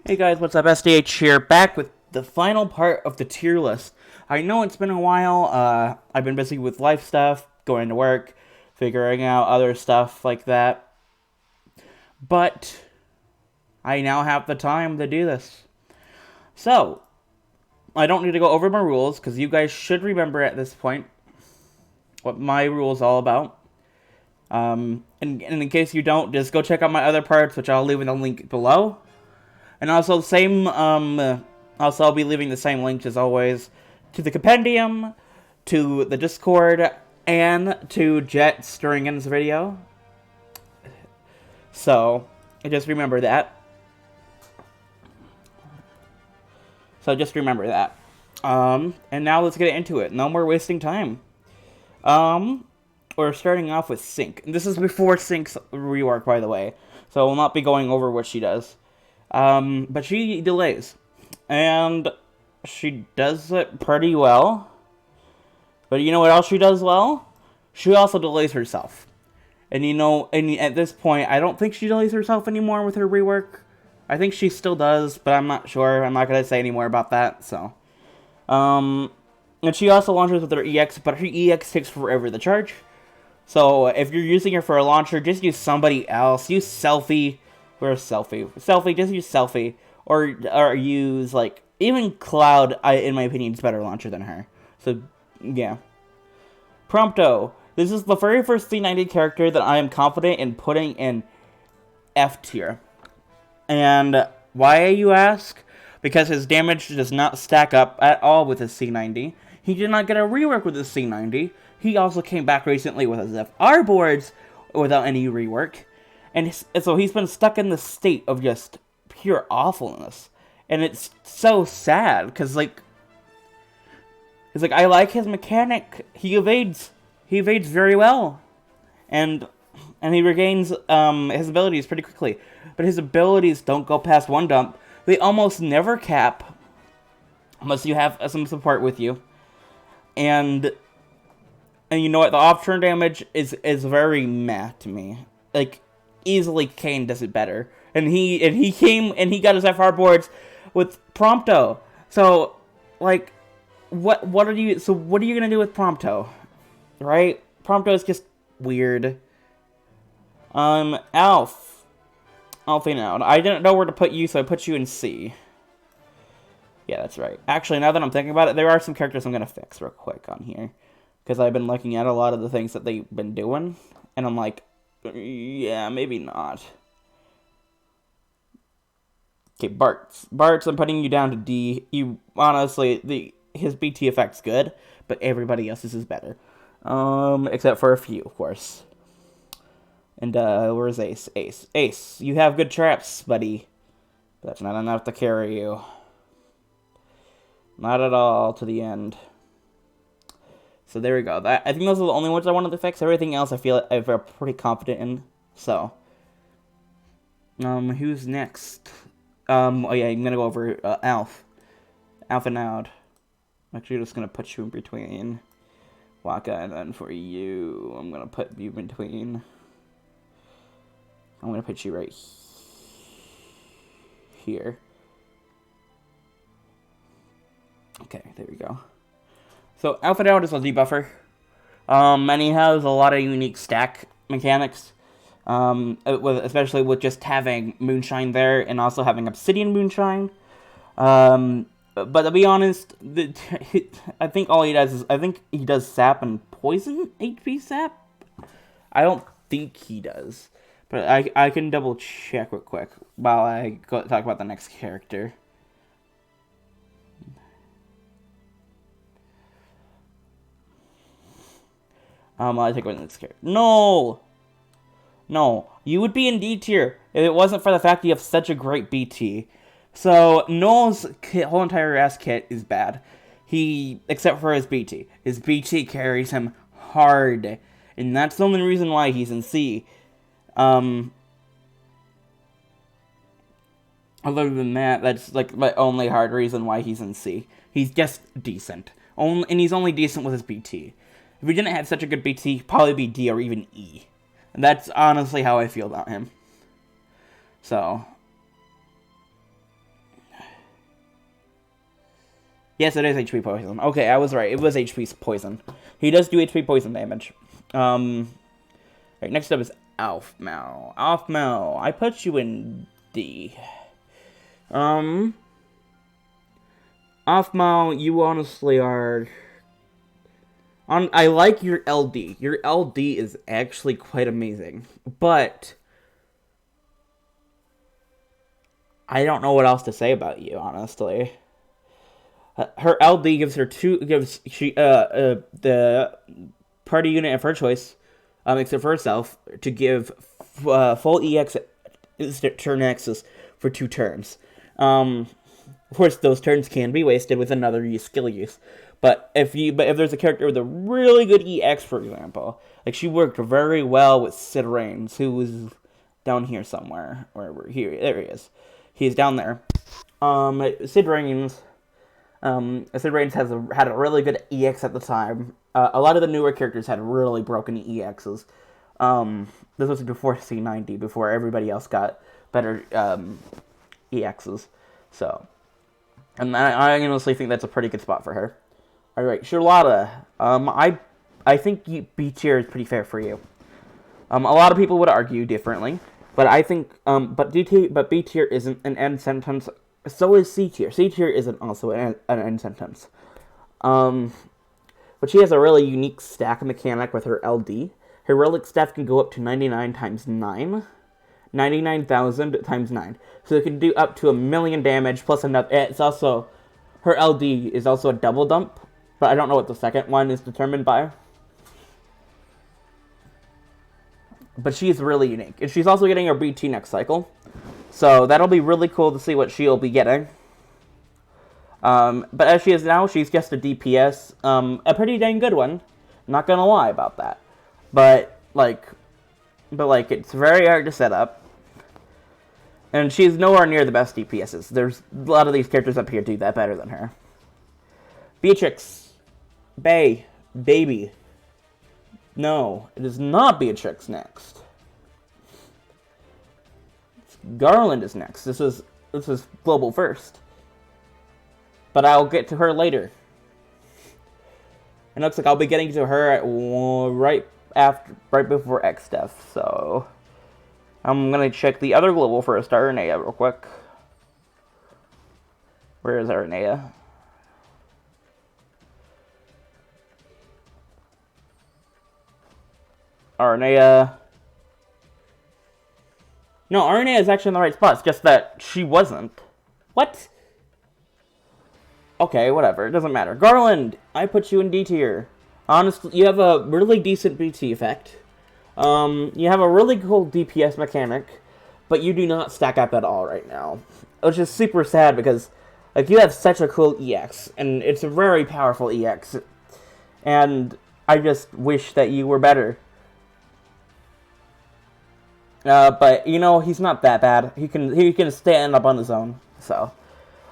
Hey guys, what's up? SDH here, back with the final part of the tier list. I know it's been a while, I've been busy with life stuff, going to work, figuring out other stuff like that. But, I now have the time to do this. So, I don't need to go over my rules, because you guys should remember at this point what my rules all about. And in case you don't, just go check out my other parts, which I'll leave in the link below. And also, I'll be leaving the same links as always to the compendium, to the Discord, and to Jet during this video. So, just remember that. And now let's get into it. No more wasting time. We're starting off with Sync. This is before Sync's rework, by the way. So, we'll not be going over what she does. But she delays. And she does it pretty well. But you know what else she does well? She also delays herself. And at this point, I don't think she delays herself anymore with her rework. I think she still does, but I'm not sure. I'm not going to say any more about that, so. And she also launches with her EX, but her EX takes forever to charge. So, if you're using her for a launcher, just use somebody else. Use Selfie. Where's Selfie? Just use Selfie. Or use, even Cloud, in my opinion, is a better launcher than her. So, yeah. Prompto. This is the very first C90 character that I am confident in putting in F tier. And why, you ask? Because his damage does not stack up at all with his C90. He did not get a rework with his C90. He also came back recently with his FR boards without any rework. And so he's been stuck in the state of just pure awfulness. And it's so sad, because, I like his mechanic. He evades very well. And he regains his abilities pretty quickly. But his abilities don't go past one dump. They almost never cap, unless you have some support with you. And you know what? The off-turn damage is very meh to me. Easily Kane does it better. And he got his FR boards with Prompto. So, what are you gonna do with Prompto? Right? Prompto is just weird. Alph. Alphing out. I didn't know where to put you, so I put you in C. Yeah, that's right. Actually, now that I'm thinking about it, there are some characters I'm gonna fix real quick on here. Because I've been looking at a lot of the things that they've been doing, and I'm like, yeah, maybe not. Okay, Bart's, I'm putting you down to D. You, honestly, his BT effect's good, but everybody else's is better. Except for a few, of course. And, where's Ace? Ace, you have good traps, buddy. But that's not enough to carry you. Not at all, to the end. So there we go. I think those are the only ones I wanted to fix. Everything else I feel pretty confident in. So, who's next? Oh yeah, I'm gonna go over Alph. Alph and out. Actually, just gonna put you in between Waka, and then for you, I'm gonna put you in between. I'm gonna put you right here. Okay, there we go. So, Alph and out is a debuffer. And he has a lot of unique stack mechanics. Especially with just having Moonshine there, and also having Obsidian Moonshine. But to be honest, I think all he does is, he does Sap and Poison HP Sap? I don't think he does. But I can double check real quick while I talk about the next character. I take one of this character. No, you would be in D tier if it wasn't for the fact you have such a great BT. So Noel's whole entire ass kit is bad. Except for his BT. His BT carries him hard, and that's the only reason why he's in C. Other than that, that's my only hard reason why he's in C. He's just decent. And he's only decent with his BT. If he didn't have such a good BT, he'd probably be D or even E. And that's honestly how I feel about him. So, Yes, it is HP poison. Okay, I was right. It was HP poison. He does do HP poison damage. Right, next up is Alph now. Alph now. I put you in D. Alph Mal, you honestly are... I like your LD. Your LD is actually quite amazing. But... I don't know what else to say about you, honestly. Her LD gives her the party unit of her choice, except for herself, to give full EX turn access for 2 turns. Of course, those turns can be wasted with another skill use. But if there's a character with a really good EX, for example, like she worked very well with Sid Reigns, who was down here somewhere, wherever there he is. He's down there. Sid Reigns had a really good EX at the time. A lot of the newer characters had really broken EXs. This was before C90, before everybody else got better EXs. So, and I honestly think that's a pretty good spot for her. All right, Sherlota. I think B tier is pretty fair for you. A lot of people would argue differently, but I think but B tier isn't an end sentence. So is C tier. C tier isn't also an end sentence. But she has a really unique stack mechanic with her LD. Her relic staff can go up to 99 times 9. 99,000 times 9. So it can do up to 1,000,000 damage plus another. It's also, her LD is also a double dump, but I don't know what the second one is determined by. But she's really unique. And she's also getting her BT next cycle. So that'll be really cool to see what she'll be getting. But as she is now, she's just a DPS. A pretty dang good one. Not gonna lie about that. But it's very hard to set up. And she's nowhere near the best DPSs. There's a lot of these characters up here do that better than her. Beatrix. Baby. No, it is not Beatrix next. Garland is next. This is global first. But I'll get to her later. It looks like I'll be getting to her at right before X stuff. So I'm gonna check the other global first, Aranea, real quick. Where is Aranea? Aranea. No, Aranea is actually in the right spot. It's just that she wasn't. What? Okay, whatever. It doesn't matter. Garland, I put you in D tier. Honestly, you have a really decent BT effect. You have a really cool DPS mechanic, but you do not stack up at all right now. Which is super sad because, like, you have such a cool EX, and it's a very powerful EX. And I just wish that you were better. But, you know, he's not that bad. He can stand up on his own, so.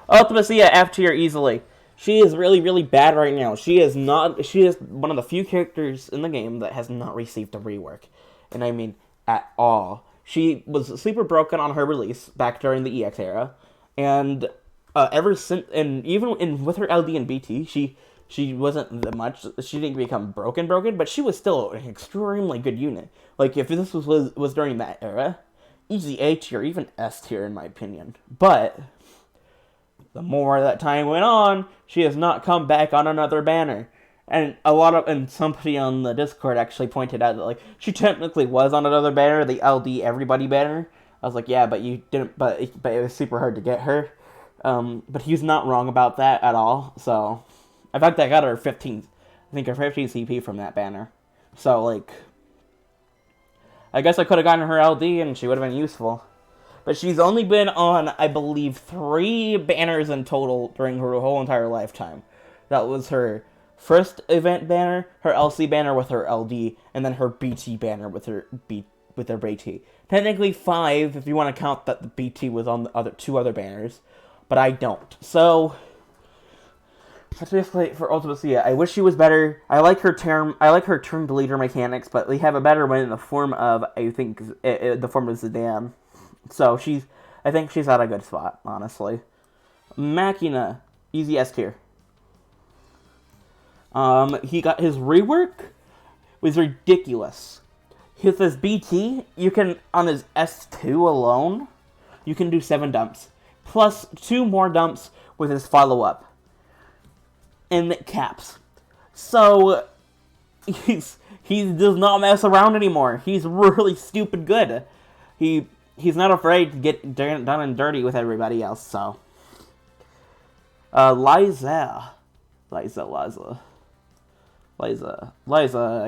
Ultimacy at F tier easily. She is really, really bad right now. She is one of the few characters in the game that has not received a rework. And I mean, at all. She was super broken on her release, back during the EX era. And, ever since, and even with her LD and BT, she wasn't that much, she didn't become broken, but she was still an extremely good unit. Like, if this was during that era, easy A tier, even S tier in my opinion. But the more that time went on, she has not come back on another banner. And somebody on the Discord actually pointed out that, like, she technically was on another banner, the LD Everybody banner. I was like, yeah, but you didn't, but it was super hard to get her. But he's not wrong about that at all, so. In fact, I got her 15 CP from that banner. So, like, I guess I could have gotten her LD and she would have been useful. But she's only been on, I believe, 3 banners in total during her whole entire lifetime. That was her first event banner, her LC banner with her LD, and then her BT banner with her BT. Technically 5 if you want to count that the BT was on the 2 other banners, but I don't. So that's basically for Ultimacy. I wish she was better. I like her turn deleter mechanics, but we have a better one in the form of, I think, the form of Zidane. So I think she's at a good spot, honestly. Machina, easy S tier. He got his rework was ridiculous. With his BT, you can, on his S2 alone, you can do 7 dumps. Plus 2 more dumps with his follow-up. And it caps. So, he does not mess around anymore. He's really stupid good. He's not afraid to get done and dirty with everybody else, so. Liza, I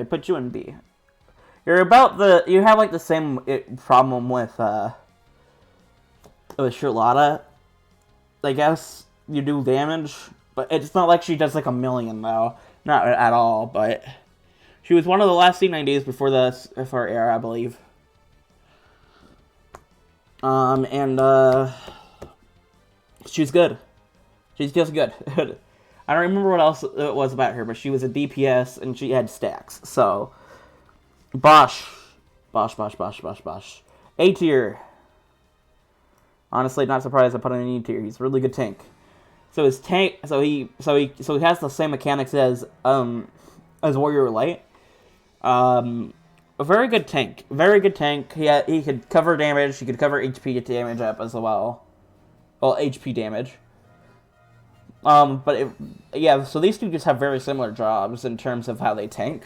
put you in B. You have like the same problem with Sherlota. I guess you do damage, but it's not like she does like a million though. Not at all, but she was one of the last C90s before the FR era, I believe. She's good. She's just good. I don't remember what else it was about her, but she was a DPS and she had stacks. So, Bosch. A tier. Honestly, not surprised I put in an E tier. He's a really good tank. So his tank, so he has the same mechanics as Warrior Light. A very good tank. Very good tank. He could cover damage. He could cover HP damage up as well. Well, HP damage. So these two just have very similar jobs in terms of how they tank.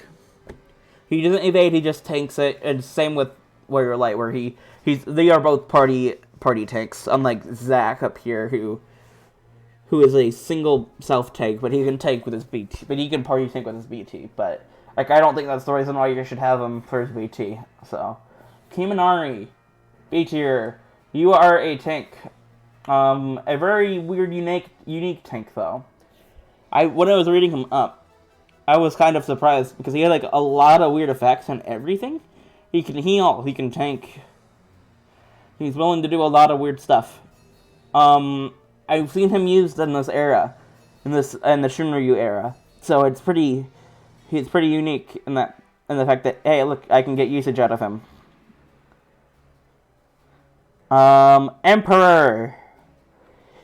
He doesn't evade, he just tanks it, and same with Warrior Light, where they are both party tanks, unlike Zach up here, who is a single self-tank, but he can tank with his BT, but he can party tank with his BT, but, like, I don't think that's the reason why you should have him for his BT, so. Kaminari, B tier, you are a tank. A very weird, unique tank, though. When I was reading him up, I was kind of surprised, because he had, like, a lot of weird effects on everything. He can heal, he can tank. He's willing to do a lot of weird stuff. I've seen him used in this era, in the Shinryu era, so he's pretty unique in the fact that, hey, look, I can get usage out of him. Emperor.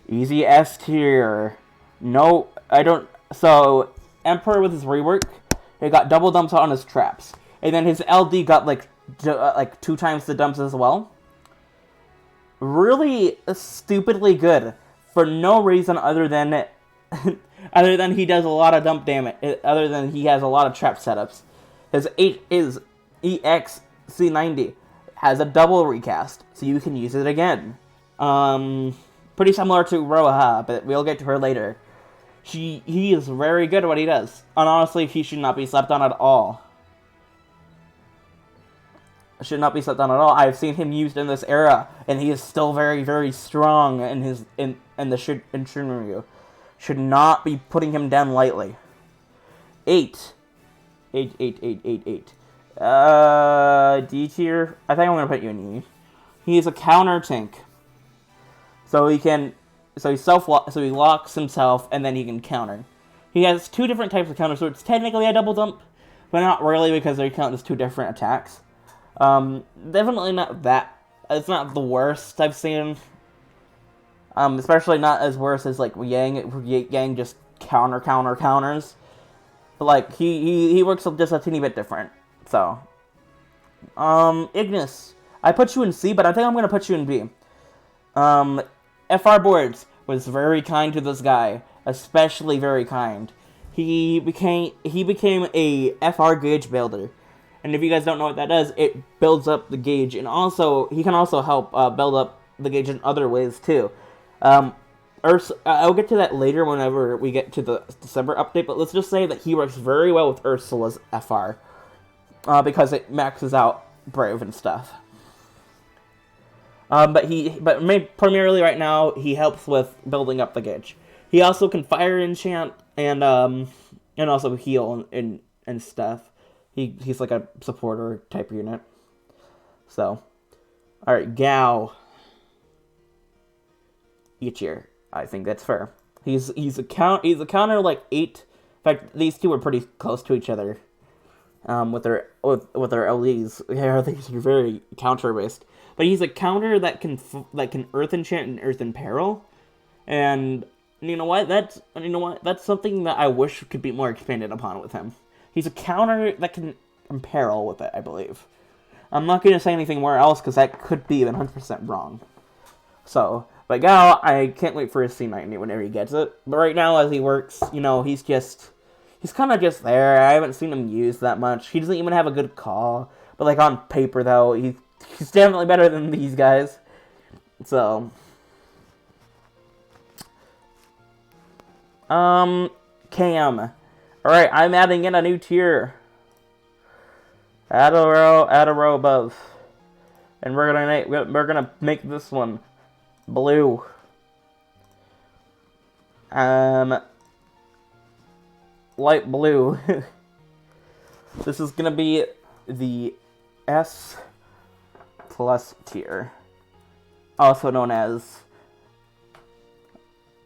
Easy S tier. No, I don't. So, Emperor with his rework, he got double dumps on his traps. And then his LD got like 2 times the dumps as well. Really stupidly good. For no reason other than he does a lot of dump damage. Other than he has a lot of trap setups. His EXC90 has a double recast, so you can use it again. Pretty similar to Arowa, but we'll get to her later. He is very good at what he does. And honestly, he should not be slept on at all. I've seen him used in this era, and he is still very, very strong in Shinryu. Should not be putting him down lightly. 8. D tier. I think I'm gonna put you in E. He is a counter tank. So he locks himself, and then he can counter. He has 2 different types of counter, so it's technically a double dump, but not really because they count as 2 different attacks. Definitely not that. It's not the worst I've seen. Especially not as worse as like Yang just counters. But like he works just a teeny bit different. So, Ignis. I put you in C, but I think I'm gonna put you in B. FR Boards was very kind to this guy, especially very kind. He became a FR gauge builder, and if you guys don't know what that does, it builds up the gauge, and also he can also help build up the gauge in other ways too. I'll get to that later whenever we get to the December update, but let's just say that he works very well with Ursula's FR because it maxes out Brave and stuff. But primarily right now, he helps with building up the gauge. He also can fire enchant and also heal and stuff. He's like a supporter type unit. So, all right, Gao. Each year, I think that's fair. He's a counter like 8. In fact, these two are pretty close to each other. With their LEs, these are very counter based. But he's a counter that can Earth Enchant and Earth Imperil, and You know what? That's something that I wish could be more expanded upon with him. He's a counter that can imperil with it, I believe. I'm not going to say anything more else because that could be 100% wrong. So, but Gal, I can't wait for his C90 whenever he gets it. But right now, as he works, he's kind of just there. I haven't seen him used that much. He doesn't even have a good call. But like on paper, though, he's definitely better than these guys. So, Cam. Alright, I'm adding in a new tier. Add a row above. And we're gonna make this one blue. Light blue. This is gonna be the S+ tier. Also known as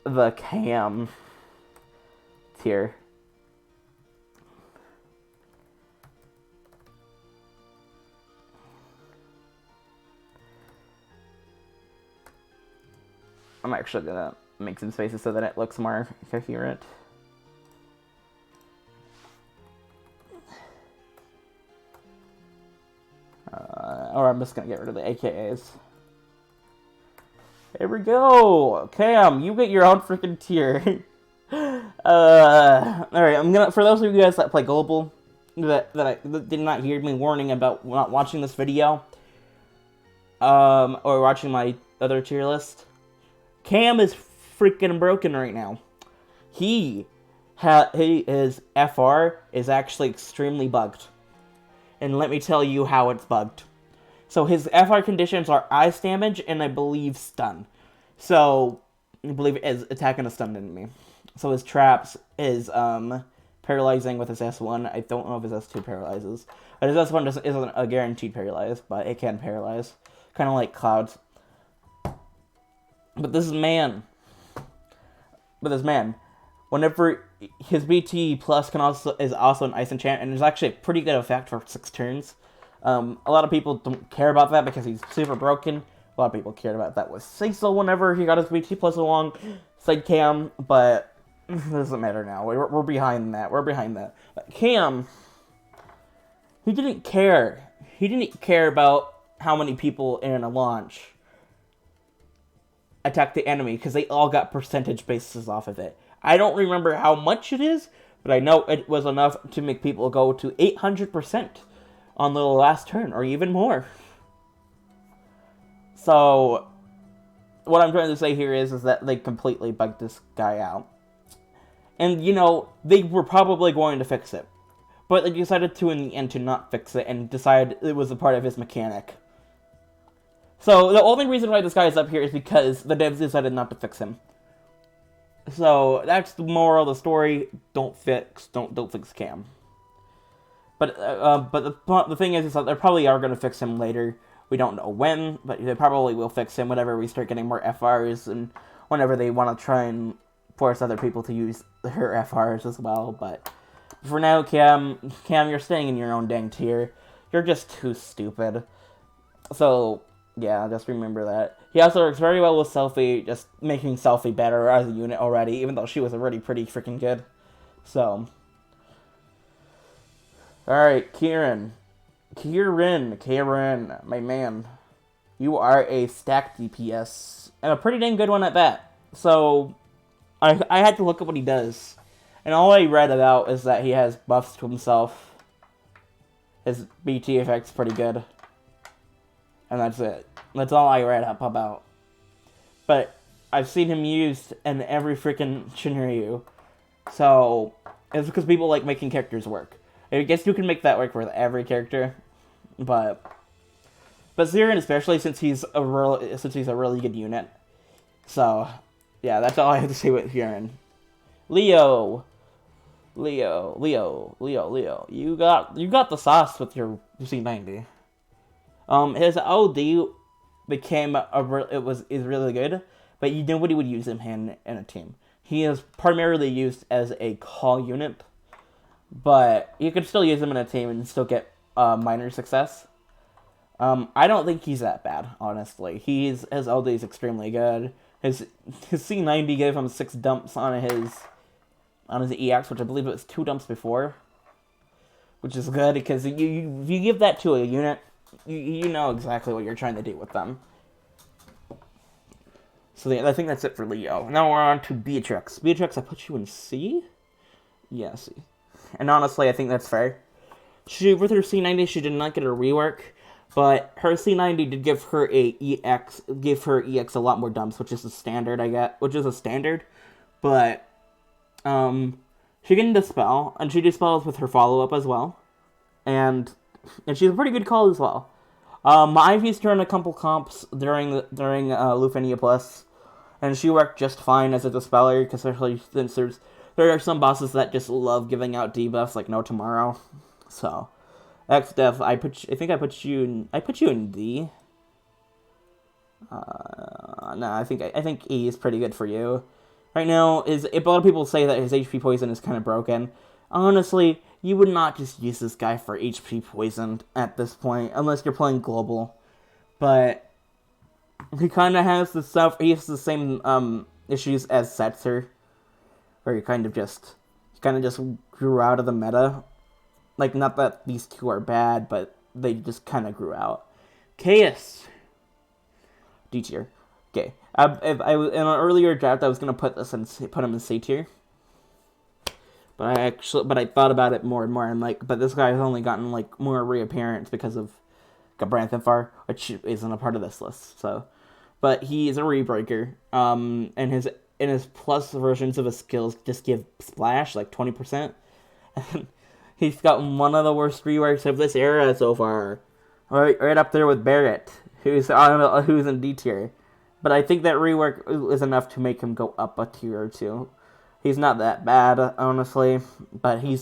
the Cam tier. I'm actually gonna make some spaces so that it looks more coherent. Or I'm just gonna get rid of the AKAs. Here we go! Cam, you get your own freaking tier. Alright, for those of you guys that play Global, that did not hear me warning about not watching this video, or watching my other tier list, Cam is freaking broken right now. His FR is actually extremely bugged. And let me tell you how it's bugged. So his FR conditions are ice damage and I believe stun. So I believe it is attack and a stun enemy. So his traps is paralyzing with his S1. I don't know if his S2 paralyzes. But his S1 isn't a guaranteed paralyze, but it can paralyze. Kind of like Cloud's. But this man, whenever his BT plus is also an ice enchant, and there's actually a pretty good effect for 6 turns. A lot of people don't care about that because he's super broken. A lot of people cared about that with Cecil whenever he got his BT plus along side Cam, but it doesn't matter now. We're behind that. But Cam, he didn't care. He didn't care about how many people in a launch attack the enemy, because they all got percentage bases off of it. I don't remember how much it is, but I know it was enough to make people go to 800% on the last turn, or even more. So, what I'm trying to say here is that they completely bugged this guy out. And, they were probably going to fix it. But they decided to, in the end, to not fix it, and decide it was a part of his mechanic. So, the only reason why this guy is up here is because the devs decided not to fix him. So, that's the moral of the story. Don't fix Cam. But the thing is that they probably are going to fix him later. We don't know when, but they probably will fix him whenever we start getting more FRs, and whenever they want to try and force other people to use her FRs as well. But for now, Cam, you're staying in your own dang tier. You're just too stupid. So, yeah, just remember that. He also works very well with Selfie, just making Selfie better as a unit already, even though she was already pretty freaking good. So, alright, Kieran, my man. You are a stack DPS, and a pretty dang good one at that. So, I had to look at what he does. And all I read about is that he has buffs to himself. His BT effect's pretty good. And that's it. That's all I read up about. But I've seen him used in every freaking scenario. So, it's because people like making characters work. I guess you can make that work with every character. But Zirin especially, since he's a really good unit. So, yeah, that's all I have to say with Kieran. Leo. You got the sauce with your C90. His OD became is really good, but nobody would use him in a team. He is primarily used as a call unit, but you could still use him in a team and still get minor success. I don't think he's that bad, honestly. His OD is extremely good. His C90 gave him 6 dumps on his EX, which I believe it was 2 dumps before. Which is good, because if you give that to a unit, you know exactly what you're trying to do with them. So I think that's it for Leo. Now we're on to Beatrix. Beatrix, I put you in C? Yeah, C. And honestly, I think that's fair. With her C90, she did not get a rework, but her C90 did give her EX a lot more dumps, which is a standard, but, she can dispel, and she dispels with her follow-up as well, and she's a pretty good call as well. Ivy's turned a couple comps during Lufenia Plus, and she worked just fine as a dispeller, especially since there are some bosses that just love giving out debuffs like no tomorrow. So, XDev, I put you in D. No, I think E is pretty good for you. Right now, a lot of people say that his HP poison is kind of broken. Honestly, you would not just use this guy for HP poison at this point, unless you're playing global. But he kind of has the same issues as Setzer, where he kind of just grew out of the meta. Like, not that these two are bad, but they just kind of grew out. Chaos. D tier. Okay. If I was in an earlier draft, I was gonna put him in C tier. But I thought about it more and more. I'm like, but this guy has only gotten like more reappearance because of Gabranthanfar, which isn't a part of this list. So, but he is a rebreaker. And his plus versions of his skills just give splash like 20%. He's got one of the worst reworks of this era so far. Right up there with Barrett, who's in D tier. But I think that rework is enough to make him go up a tier or two. He's not that bad, honestly, but he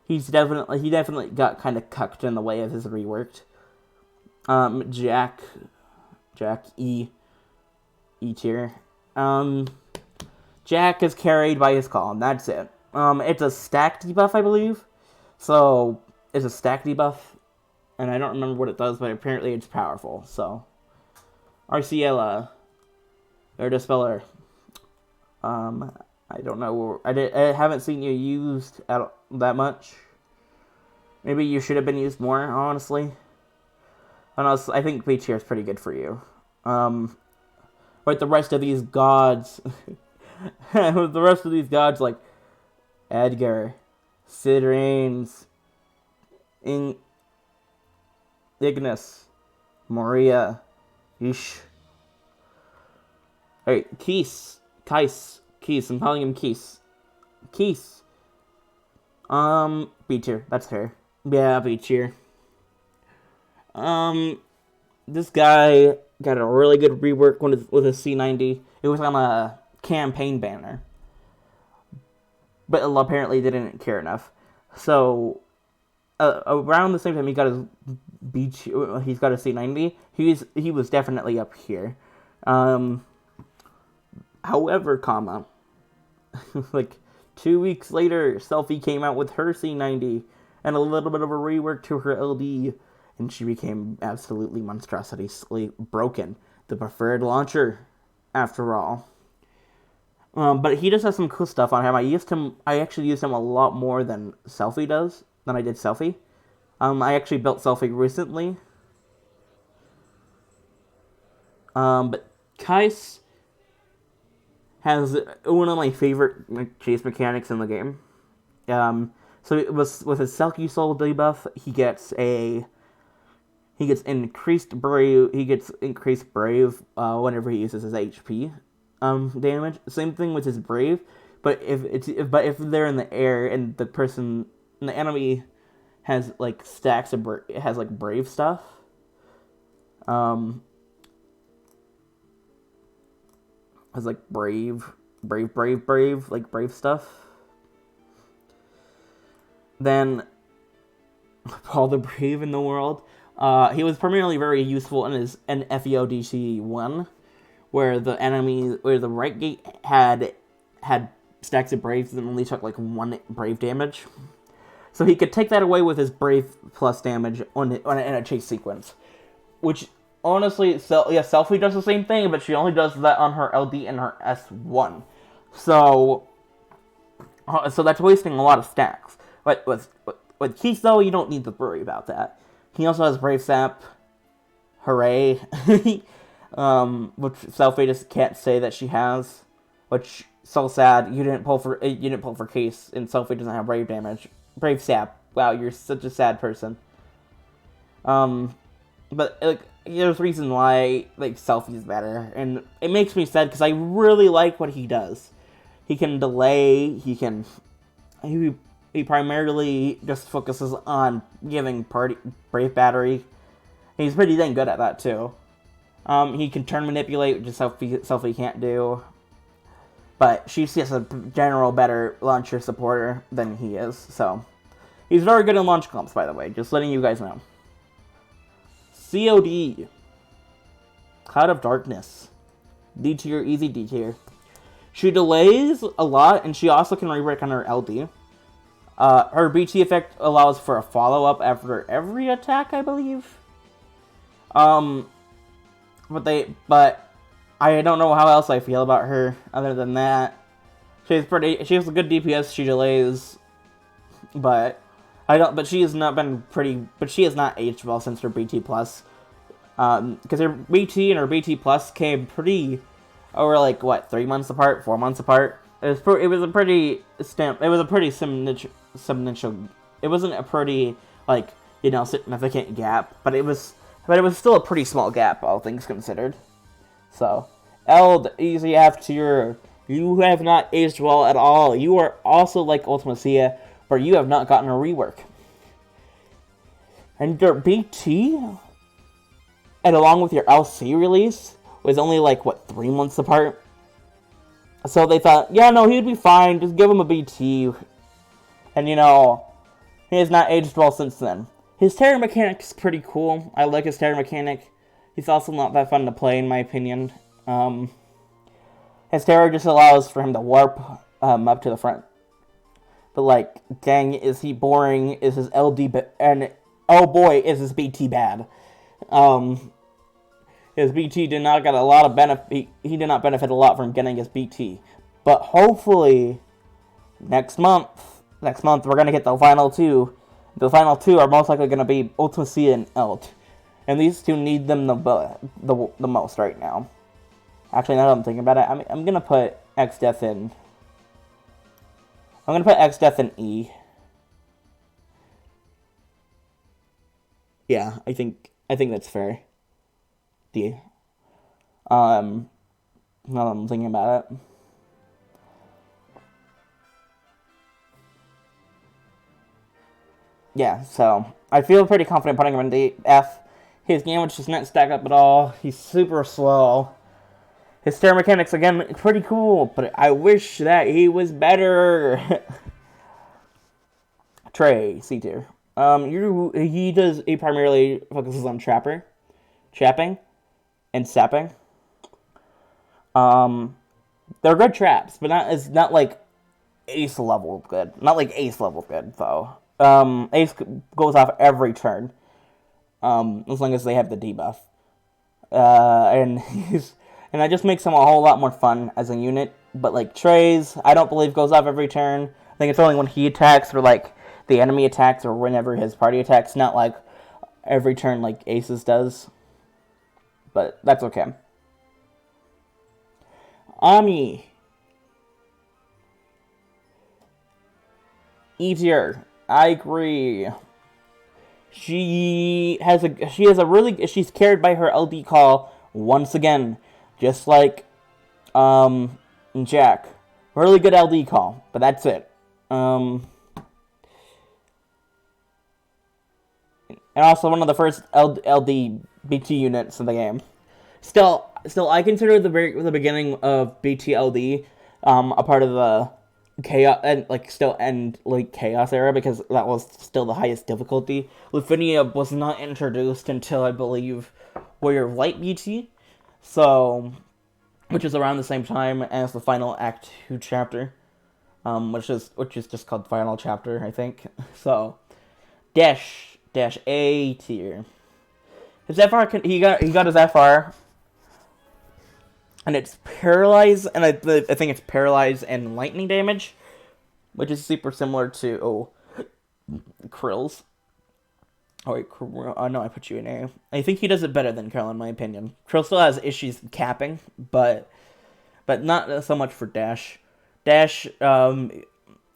definitely got kind of cucked in the way of his reworked. Jack E tier. Jack is carried by his call, and that's it. It's a stack debuff, I believe. So, it's a stack debuff, and I don't remember what it does, but apparently it's powerful, so. Arciela, or Dispeller. I don't know, I haven't seen you used that much. Maybe you should have been used more, honestly. I think B tier is pretty good for you. But the rest of these gods, like Edgar, Sid Reigns, Ignis, Maria, Ish. Alright, Keese, I'm calling him Keese. B tier, that's fair. Yeah, B tier. This guy got a really good rework with his C90. It was on a campaign banner, but apparently they didn't care enough. So around the same time he got his he's got a C90. He was definitely up here. However, like 2 weeks later, Selfie came out with her C90 and a little bit of a rework to her LD, and she became absolutely monstrosity broken. The preferred launcher, after all. But he just has some cool stuff on him. I actually used him a lot more than Selfie does, than I did Selfie. I actually built Selfie recently. But Kais has one of my favorite chase mechanics in the game. So it was with his Selkie Soul debuff, he gets increased brave. Whenever he uses his HP damage. Same thing with his brave, but if they're in the air and the enemy has like stacks of brave stuff. Has like brave stuff. Then all the brave in the world. He was primarily very useful in FEODC 1, where the right gate had stacks of braves and only took like 1 brave damage. So he could take that away with his brave plus damage in a chase sequence, which honestly, Selfie does the same thing, but she only does that on her LD and her S1. So that's wasting a lot of stacks. But with Keith, though, you don't need to worry about that. He also has Brave Sap. Hooray. Which Selfie just can't say that she has. Which, so sad. You didn't pull for Case, and Selfie doesn't have Brave damage. Brave Sap. Wow, you're such a sad person. But, like, there's a reason why, like, Selfie's better. And it makes me sad, because I really like what he does. He can delay, he primarily just focuses on giving Brave Battery. He's pretty dang good at that, too. He can turn manipulate, which Selfie can't do. But she's just a general better launcher supporter than he is, so. He's very good in launch comps, by the way, just letting you guys know. COD. Cloud of Darkness. D tier, easy D tier. She delays a lot, and she also can rework on her LD. Her BT effect allows for a follow-up after every attack, I believe. But I don't know how else I feel about her other than that. She has a good DPS, she delays, but she has not aged well since her BT plus. Because her BT and her BT plus came over like, what, 3 months apart, 4 months apart? It was a pretty like, you know, significant gap, but it was still a pretty small gap, all things considered. So, Eld, easy F tier. You have not aged well at all. You are also like Ultimacia, but you have not gotten a rework. And your BT, and along with your LC release, was only like, what, 3 months apart? So they thought, yeah, no, he'd be fine, just give him a BT. And, you know, he has not aged well since then. His terror mechanic's pretty cool. I like his terror mechanic. He's also not that fun to play, in my opinion. His terror just allows for him to warp up to the front. But, like, dang, is he boring? Is his LD and oh boy, is his BT bad. His BT did not get a lot of benefit. He did not benefit a lot from getting his BT. But hopefully, next month we're gonna get the final two. The final two are most likely gonna be Ultimacia and Eld, and these two need them the most right now. Actually, now that I'm thinking about it, I'm gonna put X-Death in. I'm gonna put X-Death in E. Yeah, I think that's fair. D. Now that I'm thinking about it. Yeah, so I feel pretty confident putting him in the F. His damage does not stack up at all. He's super slow. His terror mechanics, again, pretty cool, but I wish that he was better. Trey, C tier. He primarily focuses on trapping, and sapping. They're good traps, but not like ace level good. Not like ace level good though. Ace goes off every turn, as long as they have the debuff. And that just makes him a whole lot more fun as a unit. But like Trey's, I don't believe goes off every turn. I think it's only when he attacks or like the enemy attacks or whenever his party attacks, not like every turn like Aces does. But that's okay. Omnia. Easier. I agree. She's carried by her LD call once again. Just like Jack. Really good LD call, but that's it. And also one of the first LD BT units in the game. Still, I consider the beginning of BTLD a part of the chaos chaos era because that was still the highest difficulty. Lufinia was not introduced until I believe Warrior of Light BT, so which is around the same time as the final Act 2 chapter, which is just called Final Chapter, I think. So Dash A tier. His FR he got his FR, and it's paralyzed, and I think it's paralyzed and lightning damage, which is super similar to Krill's. Oh wait, no, I put you in A. I think he does it better than Krill, in my opinion. Krill still has issues capping, but not so much for Dash. Dash,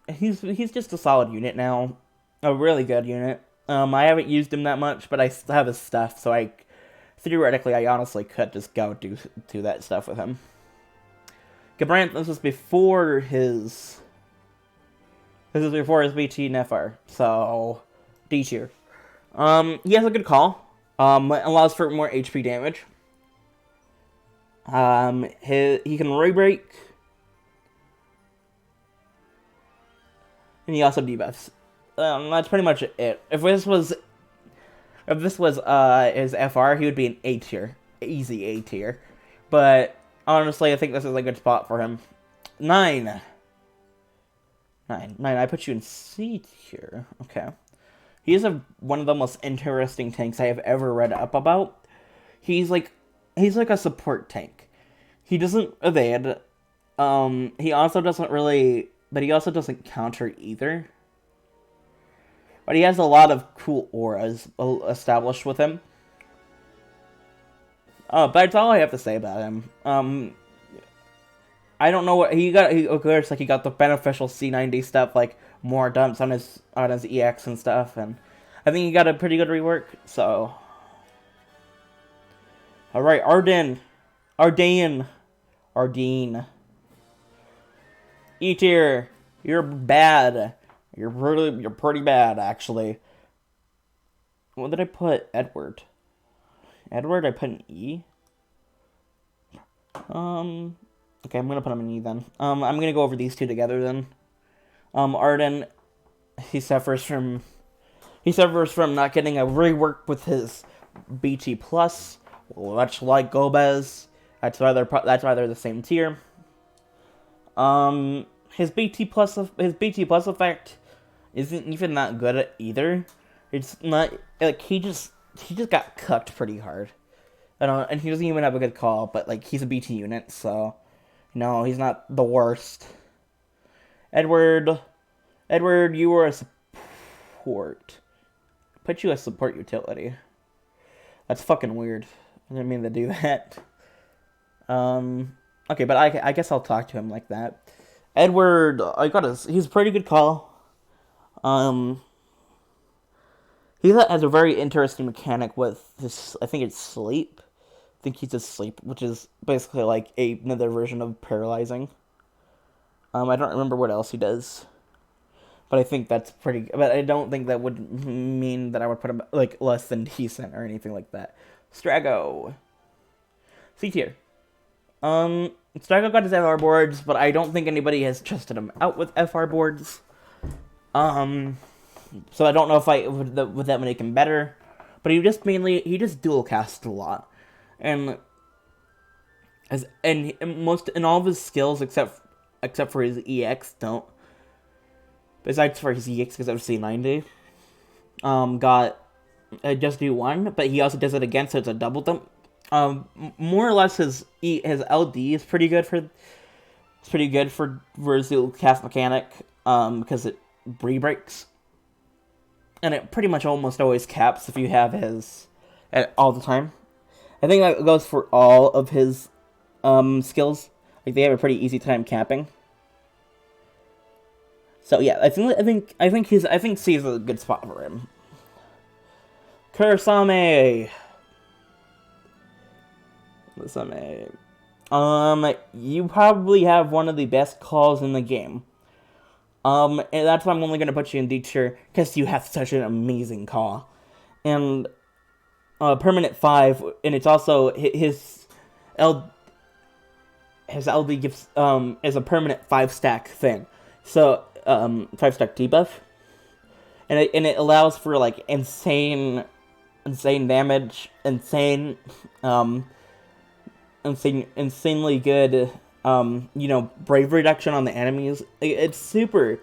he's just a solid unit now, a really good unit. I haven't used him that much, but I still have his stuff, so theoretically, I honestly could just go do that stuff with him. Gabrant, this was before his BT and FR, so D tier. He has a good call. Allows for more HP damage. He can re-break. And he also debuffs. That's pretty much it. If this was his FR, he would be an A tier. Easy A tier. But honestly, I think this is a good spot for him. 9. I put you in C tier. Okay. He is one of the most interesting tanks I have ever read up about. He's like a support tank. He doesn't evade. He also doesn't counter either. But he has a lot of cool auras established with him. But that's all I have to say about him. I don't know what he got. Of course, he got the beneficial C90 stuff, like more dumps on his EX and stuff, and I think he got a pretty good rework. So, all right, Arden, E tier. You're bad. You're pretty bad, actually. What did I put? Edward, I put an E. Okay, I'm gonna put him in E then. I'm gonna go over these two together then. Arden, he suffers from not getting a rework with his BT plus, much like Gomez. That's why they're the same tier. His BT plus effect isn't even that good either. It's not like he just got cooked pretty hard. And he doesn't even have a good call, but he's a BT unit, so no, he's not the worst. Edward, you were a support. Put you as support utility. That's fucking weird. I didn't mean to do that. Okay, but I guess I'll talk to him like that. Edward, he's a pretty good call. He has a very interesting mechanic with his, I think it's sleep. I think he's asleep, which is basically another version of paralyzing. I don't remember what else he does. But I think that's pretty... But I don't think that would mean that I would put him, less than decent or anything like that. Strago. C tier. Strago got his FR boards, but I don't think anybody has tested him out with FR boards. So I don't know if would that make him better. But he just dual casts a lot. And all of his skills except for his EX don't. Besides for his EX because of C90, just do one, but he also does it again, so it's a double dump. More or less his LD is pretty good for dual cast mechanic, because it re-breaks, and it pretty much almost always caps if you have his all the time. I think that goes for all of his skills. They have a pretty easy time capping. So yeah, I think C is a good spot for him. Kurasame. You probably have one of the best calls in the game. And that's why I'm only gonna put you in D tier, because you have such an amazing call. And permanent 5, and it's also his LD gives is a permanent 5-stack thing. So 5-stack debuff, and it allows for insane damage, insanely good brave reduction on the enemies. It's super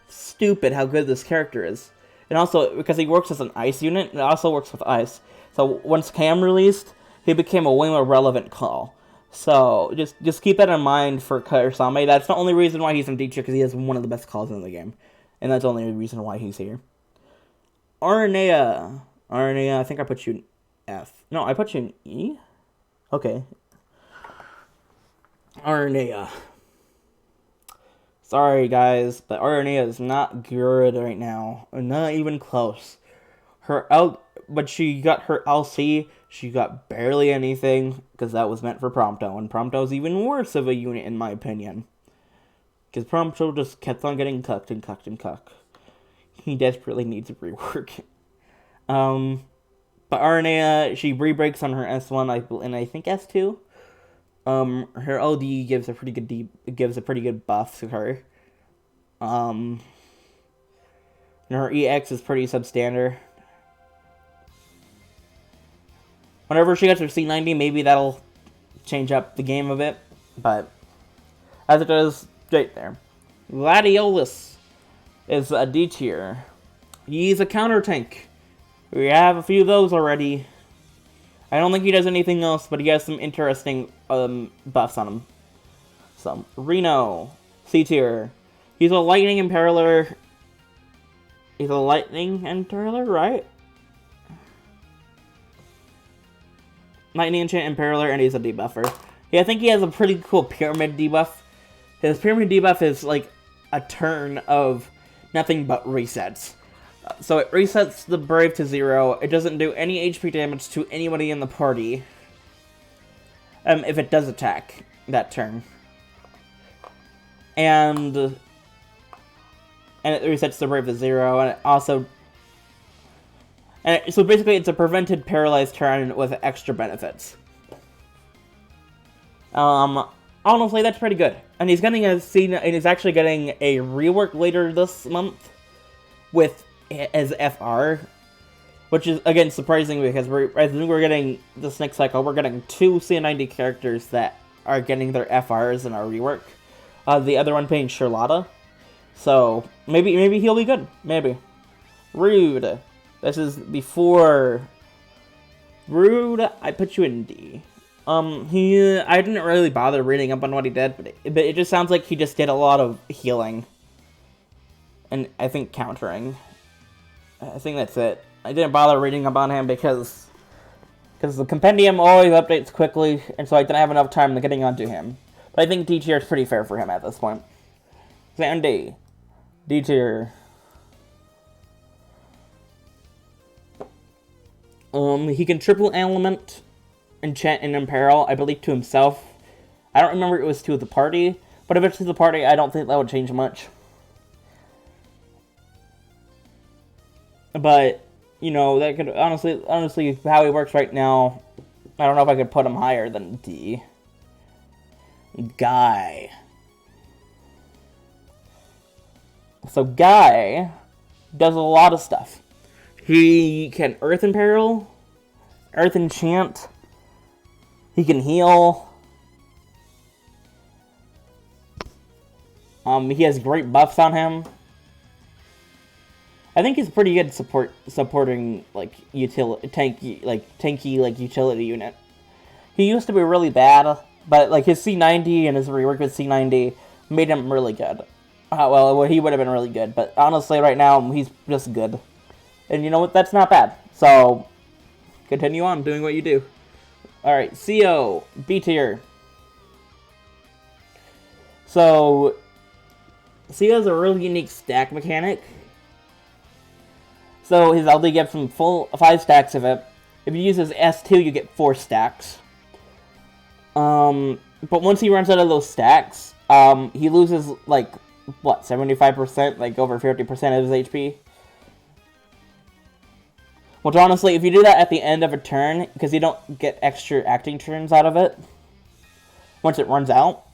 stupid how good this character is, and also because he works as an ice unit, it also works with ice. So once Cam released, he became a way more relevant call. So just keep that in mind for Kurasame. That's the only reason why he's in D tier, because he has one of the best calls in the game. And that's the only reason why he's here. Arnea, I think I put you in F. No, I put you in E? Okay. Arnea. Sorry, guys, but Arnea is not good right now. Not even close. But she got her LC, she got barely anything, because that was meant for Prompto, and Prompto's even worse of a unit, in my opinion. Because Prompto just kept on getting cucked and cucked and cucked. He desperately needs a rework. But Arnea, she re-breaks on her S1, and I think S2. Her OD gives a pretty good buff to her. And her EX is pretty substandard. Whenever she gets her C90, maybe that'll change up the game a bit. But as it does, right there. Gladiolus is a D tier. He's a counter tank. We have a few of those already. I don't think he does anything else, but he has some interesting buffs on him. So, Reno, C tier. He's a lightning impaler. He's a lightning impaler, right? Lightning enchant impaler, and he's a debuffer. Yeah, I think he has a pretty cool pyramid debuff. His pyramid debuff is like a turn of nothing but resets. So it resets the Brave to 0. It doesn't do any HP damage to anybody in the party. If it does attack that turn. And it resets the Brave to 0, and it also... so basically it's a prevented paralyzed turn with extra benefits. Honestly, that's pretty good. And he's getting and he's actually getting a rework later this month with as FR, which is again surprising because I think we're getting this next cycle. We're getting 2 C90 characters that are getting their FRs in our rework. The other one being Sherlota. So maybe he'll be good. Maybe. Rude. This is before Rude. I put you in D. I didn't really bother reading up on what he did, but it just sounds like he just did a lot of healing. And I think countering. I think that's it. I didn't bother reading up on him because the compendium always updates quickly, and so I didn't have enough time to getting onto him. But I think D tier is pretty fair for him at this point. Sandy. D tier. He can triple element, enchant, and imperil, I believe, to himself. I don't remember if it was to the party, but if it's to the party, I don't think that would change much. But, you know, that could, honestly, how he works right now, I don't know if I could put him higher than D. Guy. So Guy does a lot of stuff. He can Earth Imperil, Earth Enchant, he can heal. He has great buffs on him. I think he's pretty good supporting like tanky utility unit. He used to be really bad, but like his C90 and his rework with C90 made him really good. Well, he would have been really good, but honestly, right now he's just good. And you know what? That's not bad. So, continue on doing what you do. Alright, CO, B tier. So, CO is a really unique stack mechanic. So, his LD gives him full 5 stacks of it. If you use his S2, you get 4 stacks. But once he runs out of those stacks, he loses, like, what, 75%? Like, over 50% of his HP? Which, honestly, if you do that at the end of a turn, because you don't get extra acting turns out of it, once it runs out,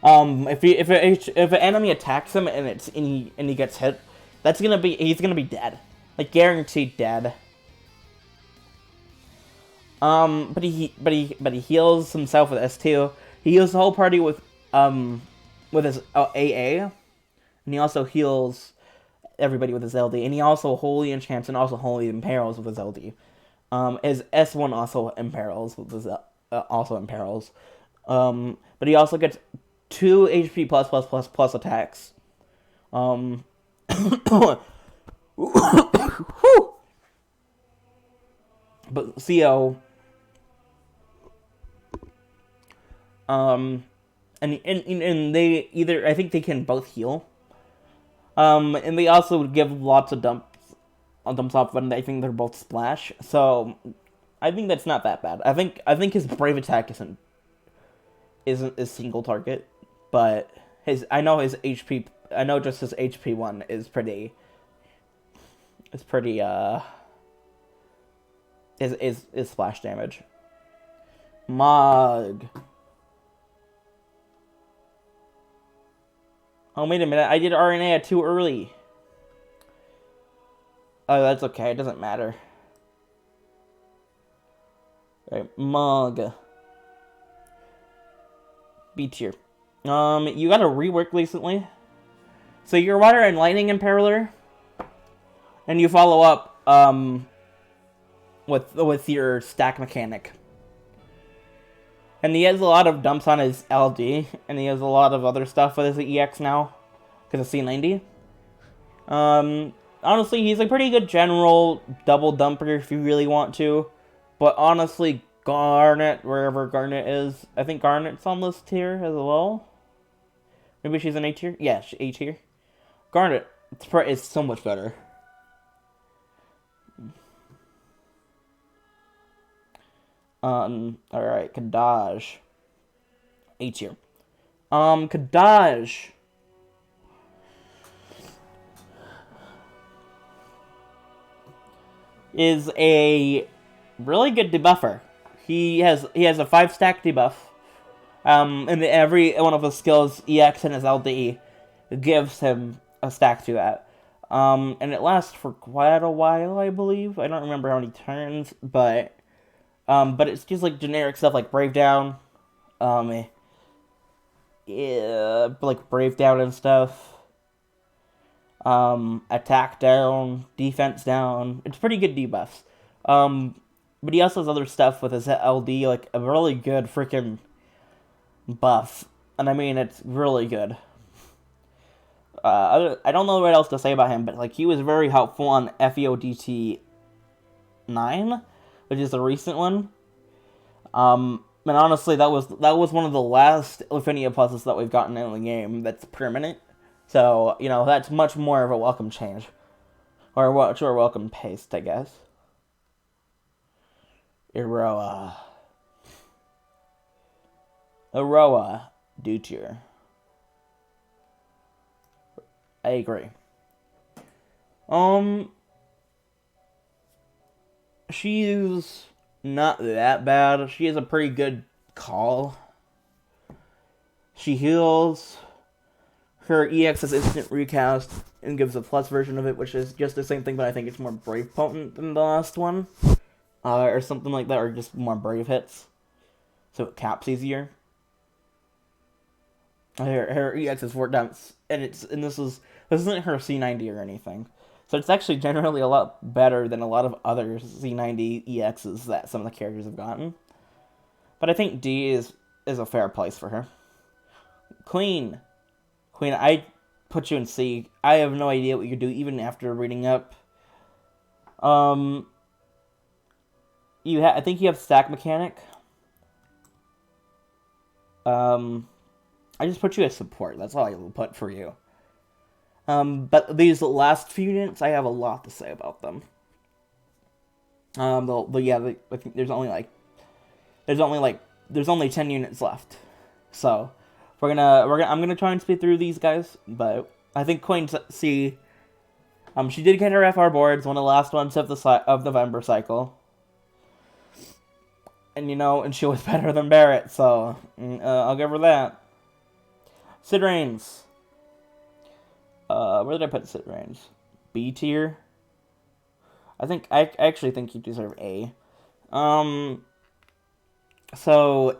if an enemy attacks him and he gets hit, he's gonna be dead, like guaranteed dead. But he heals himself with S2. He heals the whole party with his AA, and he also heals everybody with his LD, and he also wholly enchants and also wholly imperils with his LD. His S1 also imperils, also imperils. But he also gets 2 HP plus attacks. But CO, and they either, I think they can both heal. And they also give lots of dumps off when I think they're both splash. So I think that's not that bad. I think his brave attack isn't a single target, but I know just his HP one is pretty is splash damage. Mog. Oh, wait a minute. I did RNA too early. Oh, that's okay. It doesn't matter. Right, Mog. B tier. You got a rework recently. So you're Water and Lightning Impaler. And you follow up, with your stack mechanic. And he has a lot of dumps on his LD, and he has a lot of other stuff with his EX now, because of C90. Honestly, he's a pretty good general double dumper if you really want to. But honestly, Garnet, wherever Garnet is, I think Garnet's on this tier as well. Maybe she's an A tier? Yeah, she's A tier. Garnet is so much better. Alright, Kadaj. A tier. Kadaj is a really good debuffer. He has a 5-stack debuff. And every one of his skills, EX and his LD, gives him a stack to that. And it lasts for quite a while, I believe. I don't remember how many turns, but it's just like generic stuff like Brave Down, like Brave Down and stuff. Attack down, defense down. It's pretty good debuffs. But he also has other stuff with his LD, like a really good freaking buff. And I mean, it's really good. I don't know what else to say about him, but like he was very helpful on FEODT 9, which is the recent one. And honestly, that was one of the last Lifinia pluses that we've gotten in the game that's permanent. So, you know, that's much more of a welcome change. Or a welcome paste, I guess. Arowa. Djer. I agree. She's not that bad. She has a pretty good call. She heals. Her EX is instant recast and gives a plus version of it, which is just the same thing, but I think it's more brave potent than the last one. Or something like that, or just more brave hits. So it caps easier. Her EX is 4 dumps, and this isn't her C90 or anything. So it's actually generally a lot better than a lot of other C90 EXs that some of the characters have gotten. But I think D is a fair place for her. Queen, I put you in C. I have no idea what you do even after reading up. I think you have stack mechanic. I just put you as support. That's all I will put for you. But these last few units, I have a lot to say about them. I think there's only 10 units left. So I'm gonna try and speed through these guys, but I think Queen C. She did get her FR boards, one of the last ones of November cycle. And and she was better than Barrett, so I'll give her that. Sid Reigns. Where did I put Sid Reigns? B tier. I actually think you deserve A. So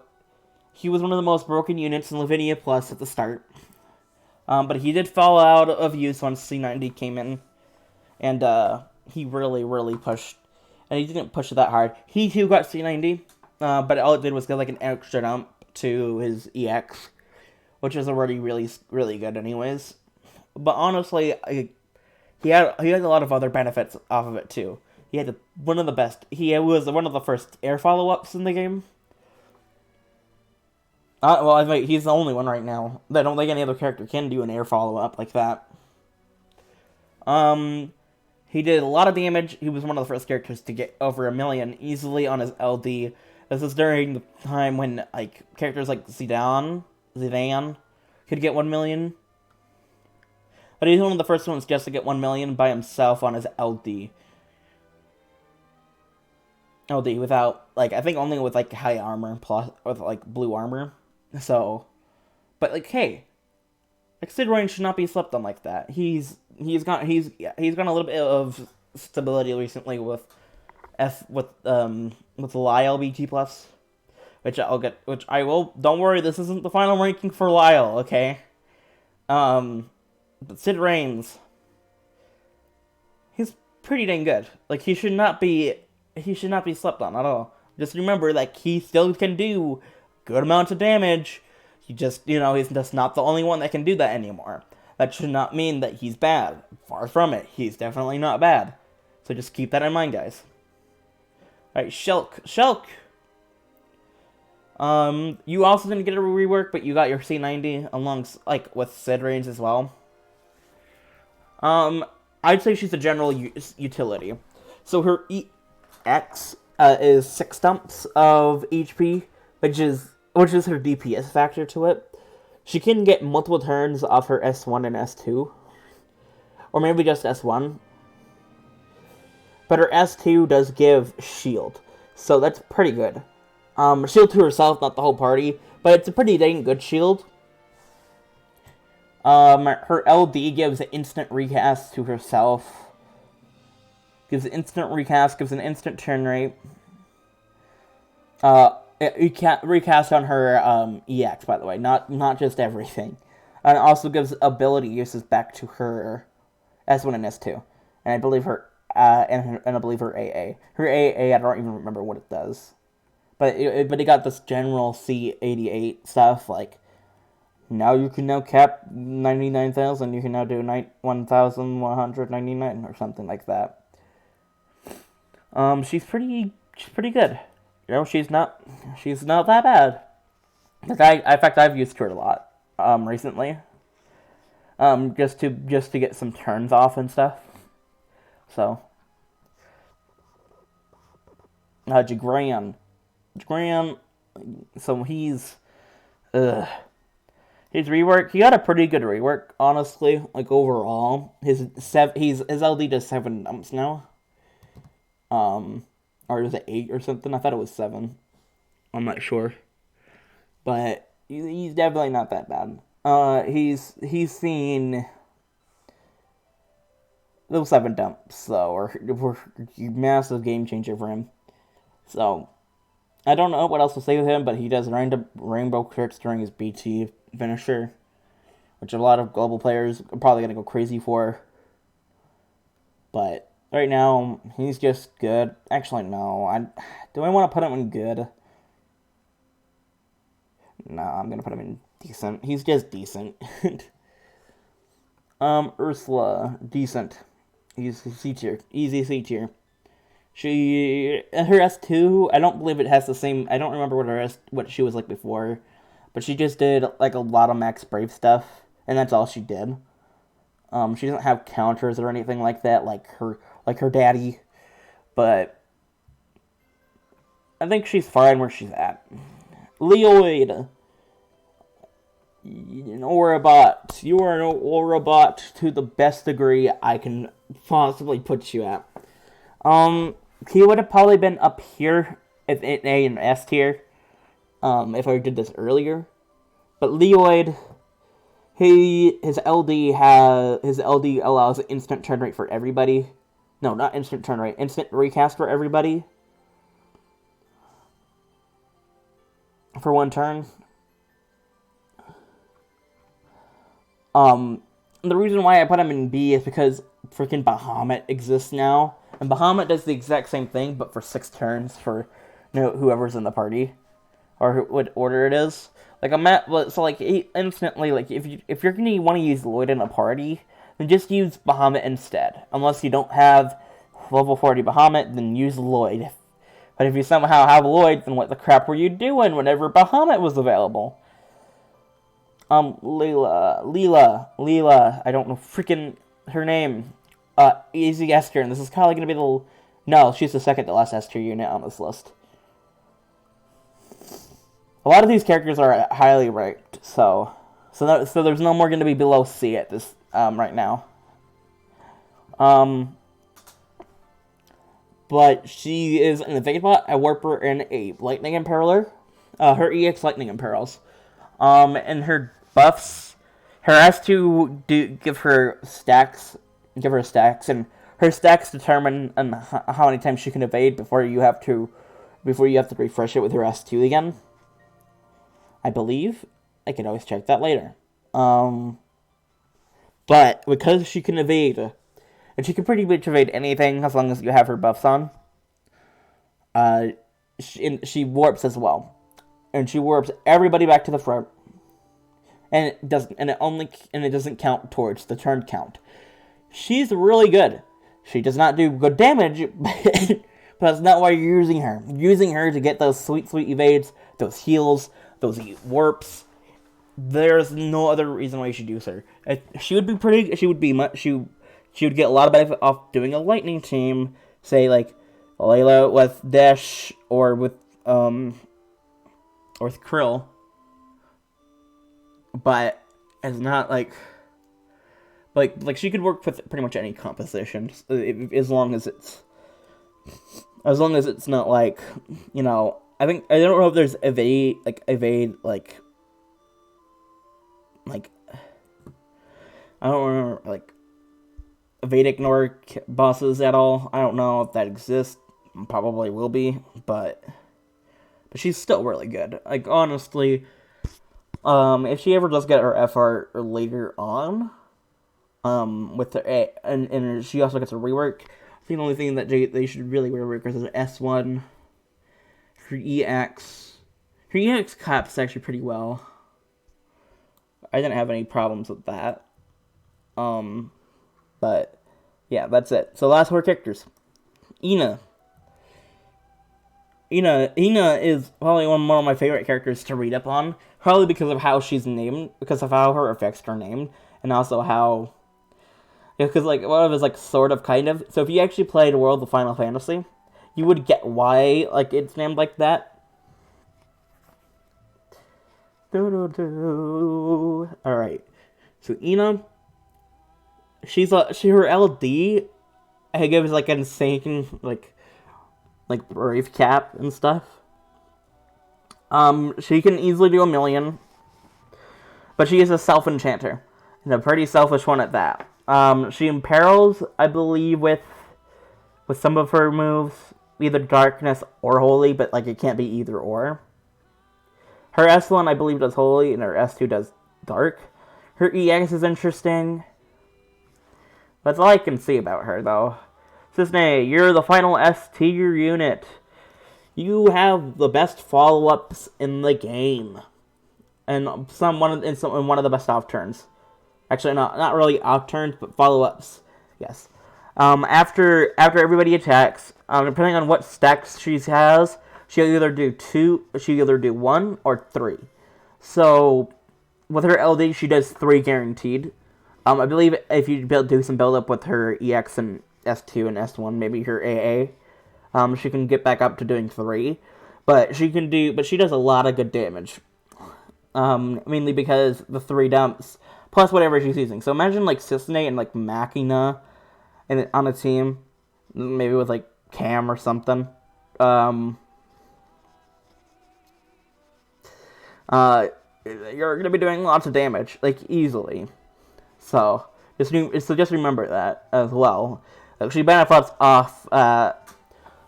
he was one of the most broken units in Lifinia Plus at the start. But he did fall out of use once C90 came in, and he really pushed and he didn't push it that hard. He too got C90, but all it did was get like an extra dump to his EX, which is already really, really good anyways. But honestly, he had a lot of other benefits off of it too. He had one of the best. He was one of the first air follow-ups in the game. Well, I think he's the only one right now. I don't think any other character can do an air follow-up like that. He did a lot of damage. He was one of the first characters to get over 1 million easily on his LD. This is during the time when like characters like Zidane could get 1 million. But he's one of the first ones just to get 1 million by himself on his LD. LD without, like, I think only with, like, high armor plus, with, like, blue armor. So, but, like, hey, like, Sid Reigns should not be slept on like that. He's gotten a little bit of stability recently with Lyle BT plus, which I will. Don't worry, this isn't the final ranking for Lyle, okay? But Sid Reigns, he's pretty dang good. Like, he should not be slept on at all. Just remember that he still can do good amounts of damage. He just, he's just not the only one that can do that anymore. That should not mean that he's bad. Far from it. He's definitely not bad. So just keep that in mind, guys. Alright, Shulk. You also didn't get a rework, but you got your C90 along, like, with Sid Reigns as well. I'd say she's a general utility. So her EX is 6 dumps of HP, which is her DPS factor to it. She can get multiple turns off her S1 and S2. Or maybe just S1. But her S2 does give shield. So that's pretty good. Shield to herself, not the whole party. But it's a pretty dang good shield. Her LD gives an instant recast to herself. Gives an instant recast, gives an instant turn rate. You can't recast on her EX, by the way, not just everything. And it also gives ability uses back to her S1 and S2. And I believe her and I believe her AA. Her AA, I don't even remember what it does. But it got this general C88 stuff, like, now you can now cap 99,000, you can now do 1,199 or something like that. She's pretty good. She's not that bad. In fact, I've used her a lot, recently. Just to get some turns off and stuff. So. Djer, so his rework, he got a pretty good rework, honestly, like, overall. His LD does 7 dumps now. Or is it 8 or something? I thought it was 7. I'm not sure. But he's definitely not that bad. He's seen those 7 dumps, though, were massive game changer for him. So, I don't know what else to say with him, but he does random rainbow crits during his BT finisher, which a lot of global players are probably going to go crazy for. But right now, he's just good. Actually, no. Do I want to put him in good? No, I'm going to put him in decent. He's just decent. Ursula, decent. He's C tier. Easy C tier. Her S2, I don't believe it has the same, I don't remember what she was like before, but she just did, like, a lot of max brave stuff, and that's all she did. She doesn't have counters or anything like that, like her daddy, but I think she's fine where she's at. Leoid, an Aurabot. You are an Aurabot to the best degree I can possibly put you at. He would have probably been up here in A and S tier, if I did this earlier. But Leoid, his LD allows instant turn rate for everybody. No, not instant turn rate, instant recast for everybody. For 1 turn. The reason why I put him in B is because freaking Bahamut exists now. And Bahamut does the exact same thing, but for 6 turns for whoever's in the party, or what order it is. Like so like instantly, like if you're gonna want to use Lloyd in a party, then just use Bahamut instead. Unless you don't have level 40 Bahamut, then use Lloyd. But if you somehow have Lloyd, then what the crap were you doing whenever Bahamut was available? Leela, I don't know freaking her name. Easy S tier, and this is probably gonna be no, she's the second to last S tier unit on this list. A lot of these characters are highly ranked, so there's no more gonna be below C at this right now. But she is an Evade Bot, a Warper, and a Lightning Impaler. Her EX Lightning Imperils. And her buffs, her S2 give her stacks, and her stacks determine how many times she can evade before you have to refresh it with her S2 again. I believe. I can always check that later. But because she can evade, and she can pretty much evade anything as long as you have her buffs on, she warps as well. And she warps everybody back to the front. And it doesn't count towards the turn count. She's really good. She does not do good damage, but that's not why you're using her. You're using her to get those sweet evades, those heals, those warps. There's no other reason why you should use her. She would get a lot of benefit off doing a lightning team, say like Leela with Dash or with Krill. But it's not like she could work with pretty much any composition, as long as it's not like, I don't know if there's evade I don't remember evade ignore bosses at all. I don't know if that exists. Probably will be, but she's still really good. Like, honestly, if she ever does get her FR later on, with her and she also gets a rework, the only thing that they should really rework is her S1, her EX. Her EX caps actually pretty well. I didn't have any problems with that. But yeah, that's it. So last 4 characters. Ina is probably one of my favorite characters to read up on, probably because of how she's named, because of how her effects are named, and also how, because one of it's sort of kind of. So if you actually played World of Final Fantasy, you would get why it's named like that. Alright. So Ina, her LD gives an insane brave cap and stuff. She can easily do 1,000,000, but she is a self-enchanter, and a pretty selfish one at that. She imperils, I believe, with some of her moves, either darkness or holy, but it can't be either or. Her S1, I believe, does holy, and her S2 does dark. Her EX is interesting. That's all I can see about her, though. Cisne, you're the final S tier unit. You have the best follow-ups in the game, and one of the best off turns. Actually, not really off turns, but follow-ups. Yes. After everybody attacks, depending on what stacks she has, she'll either do 1 or 3. So with her LD, she does 3 guaranteed. I believe if you do some build up with her EX and S2 and S1, maybe her AA, she can get back up to doing 3. But she does a lot of good damage. Mainly because the 3 dumps, plus whatever she's using. So imagine Cisne and Machina on a team, maybe with Cam or something. You're gonna be doing lots of damage, easily. So just remember that as well. She benefits off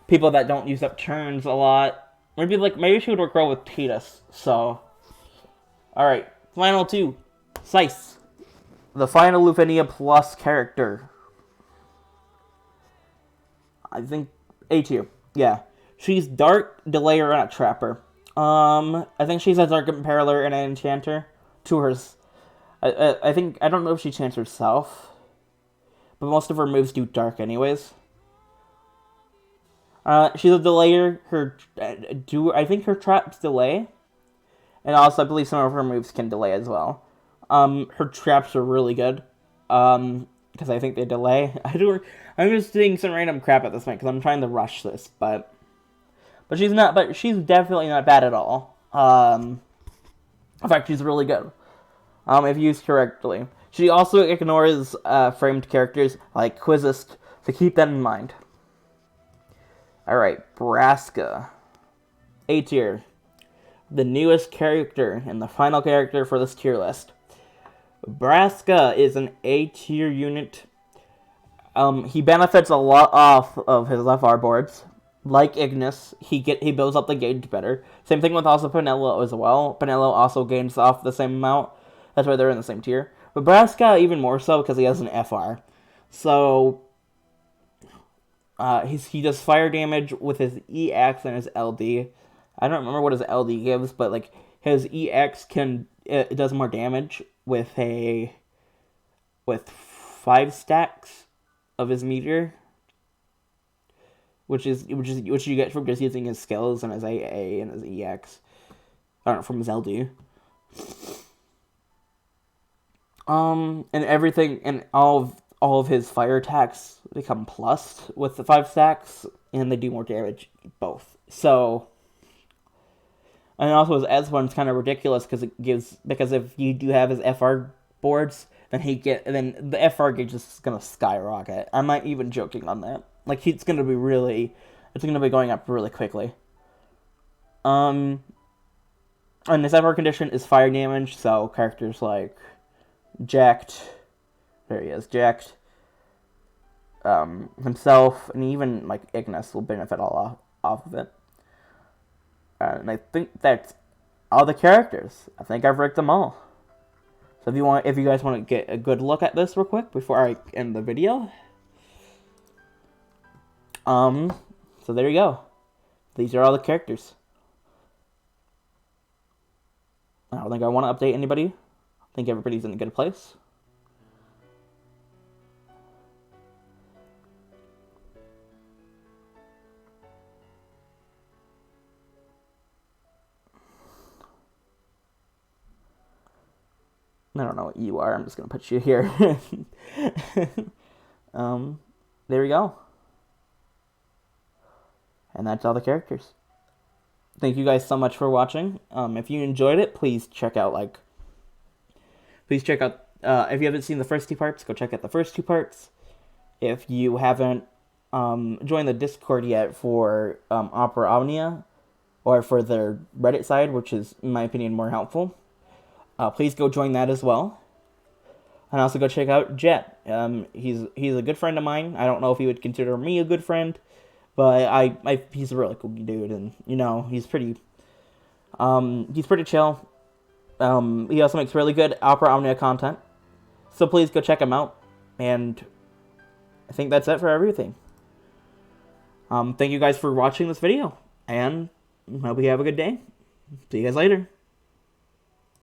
people that don't use up turns a lot. Maybe she would work well with Titus. So, all right, final 2, Zeiss, the final Lufenia Plus character. I think A tier. Yeah. She's Dark, Delayer, and a Trapper. I think she's a Dark Impaler and an Enchanter. To hers. I think, I don't know if she chants herself, but most of her moves do Dark anyways. She's a Delayer. I think her traps delay. And also, I believe some of her moves can delay as well. Her traps are really good. Because I think they delay. I'm just doing some random crap at this point because I'm trying to rush this, but she's not. But she's definitely not bad at all. In fact, she's really good. If used correctly. She also ignores framed characters like Quizist, so keep that in mind. Alright, Brassica. A tier. The newest character and the final character for this tier list. Brassica is an A tier unit. He benefits a lot off of his FR boards. Like Ignis, he builds up the gauge better. Same thing with also Penelo as well. Penelo also gains off the same amount. That's why they're in the same tier. But Brassica even more so because he has an FR. So he does fire damage with his EX and his LD. I don't remember what his LD gives, but like his EX it does more damage with 5 stacks of his meteor, which you get from just using his skills and his AA and his EX, from his LD. And everything and all of his fire attacks become plus with the 5 stacks, and they do more damage both. So, and also his S one's kind of ridiculous because if you do have his FR boards, then the FR gauge is gonna skyrocket. I'm not even joking on that. Like it's gonna be going up really quickly. And his FR condition is fire damage, so characters like Jacked, there he is, Jacked, himself, and even like Ignis will benefit all off of it. And I think that's all the characters. I think I've ranked them all. So if you guys want to get a good look at this real quick before I end the video. So there you go. These are all the characters. I don't think I want to update anybody. I think everybody's in a good place. I don't know what you are. I'm just going to put you here. There we go. And that's all the characters. Thank you guys so much for watching. If you enjoyed it, please check out, if you haven't seen the first 2 parts, go check out the first 2 parts. If you haven't joined the Discord yet for Opera Omnia, or for their Reddit side, which is, in my opinion, more helpful, please go join that as well. And also go check out Jet. He's a good friend of mine. I don't know if he would consider me a good friend, but he's a really cool dude, and he's pretty chill. He also makes really good Opera Omnia content, so please go check him out. And I think that's it for everything. Thank you guys for watching this video, and hope you have a good day. See you guys later.